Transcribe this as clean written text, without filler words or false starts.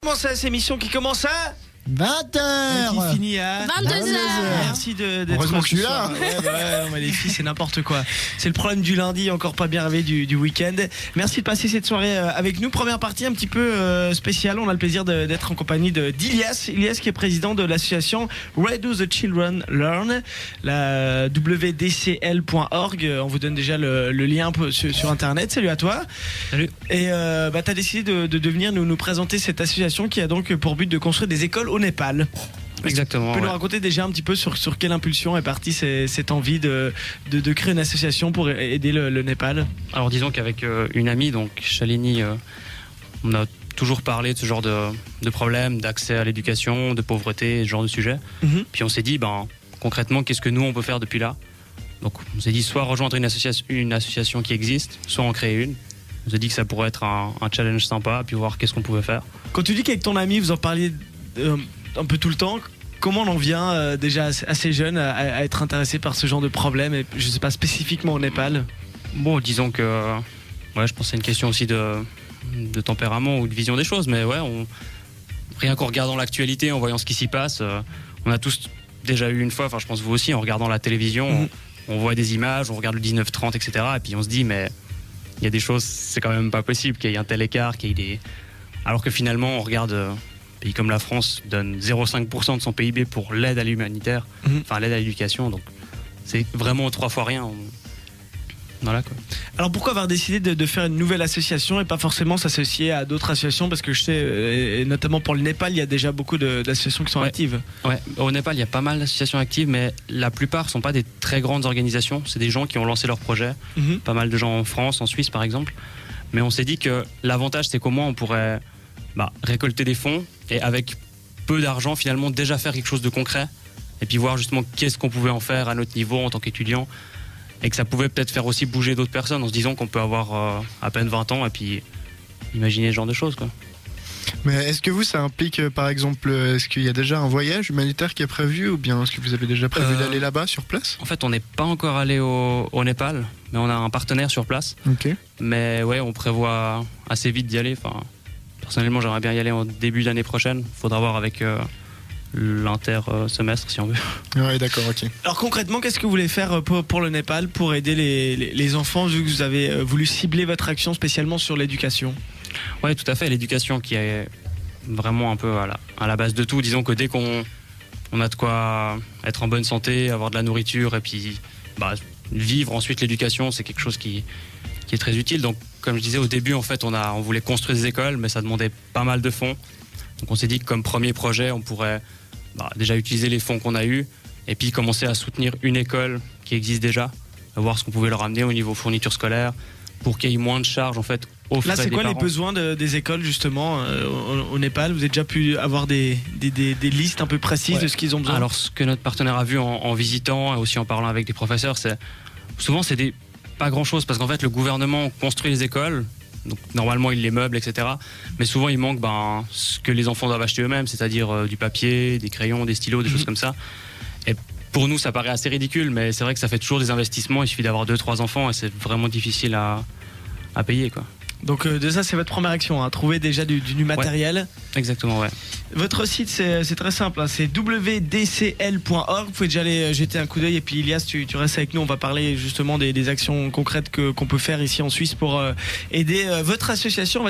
Française, émission qui commence à 20h qui finit à 22h. Merci d'être Heureusement que je suis ce soir. là. Ouais, non, mais les filles, c'est n'importe quoi. C'est le problème du lundi, encore pas bien réveillé du week-end. Merci de passer cette soirée avec nous. Première partie un petit peu spéciale. On a le plaisir d'être en compagnie d'Ilias. Ilias qui est président de l'association Where Do the Children Learn, la wdcl.org. On vous donne déjà le lien sur Internet. Salut à toi. Salut. Et tu as décidé de venir nous présenter cette association qui a donc pour but de construire des écoles au Népal. Exactement. Tu peux ouais. nous raconter déjà un petit peu sur quelle impulsion est partie cette envie de créer une association pour aider le Népal? Alors disons qu'avec une amie, donc Shalini, on a toujours parlé de ce genre de problèmes, d'accès à l'éducation, de pauvreté, ce genre de sujet. Puis on s'est dit, concrètement, qu'est-ce que nous on peut faire depuis là? Donc on s'est dit soit rejoindre une association qui existe, soit en créer une. On s'est dit que ça pourrait être un challenge sympa, puis voir qu'est-ce qu'on pouvait faire. Quand tu dis qu'avec ton ami vous en parliez un peu tout le temps, comment on en vient déjà assez jeune à être intéressé par ce genre de problème, et je sais pas spécifiquement au Népal? Bon, disons que je pense que c'est une question aussi de tempérament ou de vision des choses, mais ouais, rien qu'en regardant l'actualité, en voyant ce qui s'y passe, on a tous déjà eu une fois, enfin je pense vous aussi, en regardant la télévision, on voit des images, on regarde le 19-30, etc. Et puis on se dit, mais il y a des choses, c'est quand même pas possible qu'il y ait un tel écart, qu'il y ait des... Alors que finalement, on regarde un pays comme la France donne 0,5% de son PIB pour l'aide à l'humanitaire, enfin l'aide à l'éducation, donc c'est vraiment 3 fois rien. Voilà quoi. Alors pourquoi avoir décidé de faire une nouvelle association et pas forcément s'associer à d'autres associations? Parce que je sais, et notamment pour le Népal, il y a déjà beaucoup d'associations qui sont actives. Ouais, au Népal, il y a pas mal d'associations actives, mais la plupart ne sont pas des très grandes organisations. C'est des gens qui ont lancé leur projet. Pas mal de gens en France, en Suisse par exemple. Mais on s'est dit que l'avantage, c'est qu'au moins on pourrait récolter des fonds et avec peu d'argent, finalement, déjà faire quelque chose de concret. Et puis voir justement qu'est-ce qu'on pouvait en faire à notre niveau en tant qu'étudiant. Et que ça pouvait peut-être faire aussi bouger d'autres personnes en se disant qu'on peut avoir à peine 20 ans et puis imaginer ce genre de choses, quoi. Mais est-ce que vous, ça implique, par exemple, est-ce qu'il y a déjà un voyage humanitaire qui est prévu, ou bien est-ce que vous avez déjà prévu d'aller là-bas, sur place? En fait, on n'est pas encore allé au Népal, mais on a un partenaire sur place. Ok. Mais ouais, on prévoit assez vite d'y aller. Enfin, personnellement, j'aimerais bien y aller en début d'année prochaine. Faudra voir avec l'inter-semestre, si on veut. Ouais, d'accord, ok. Alors concrètement, qu'est-ce que vous voulez faire pour le Népal, pour aider les enfants, vu que vous avez voulu cibler votre action spécialement sur l'éducation? Ouais, tout à fait. L'éducation qui est vraiment un peu à la base de tout. Disons que dès qu'on a de quoi être en bonne santé, avoir de la nourriture et puis vivre ensuite l'éducation, c'est quelque chose qui est très utile. Donc, comme je disais au début, en fait, on voulait construire des écoles, mais ça demandait pas mal de fonds. Donc, on s'est dit que comme premier projet, on pourrait déjà utiliser les fonds qu'on a eus et puis commencer à soutenir une école qui existe déjà, à voir ce qu'on pouvait leur amener au niveau fourniture scolaire pour qu'il y ait moins de charges en fait aux frais des parents. Là, c'est quoi les besoins des écoles justement au Népal? Vous avez déjà pu avoir des listes un peu précises de ce qu'ils ont besoin? Alors, ce que notre partenaire a vu en visitant et aussi en parlant avec des professeurs, c'est pas grand-chose parce qu'en fait, le gouvernement construit les écoles. Donc normalement il les meuble, etc. Mais souvent il manque ce que les enfants doivent acheter eux-mêmes, c'est-à-dire du papier, des crayons, des stylos, des choses comme ça. Et pour nous ça paraît assez ridicule, mais c'est vrai que ça fait toujours des investissements. Il suffit d'avoir 2-3 enfants et c'est vraiment difficile à payer, quoi. Donc de ça c'est votre première action, hein, trouver déjà du matériel. Ouais, exactement, ouais. Votre site c'est très simple, hein, c'est wdcl.org. Vous pouvez déjà aller jeter un coup d'œil. Et puis Ilias, tu restes avec nous, on va parler justement des actions concrètes qu'on peut faire ici en Suisse pour aider votre association.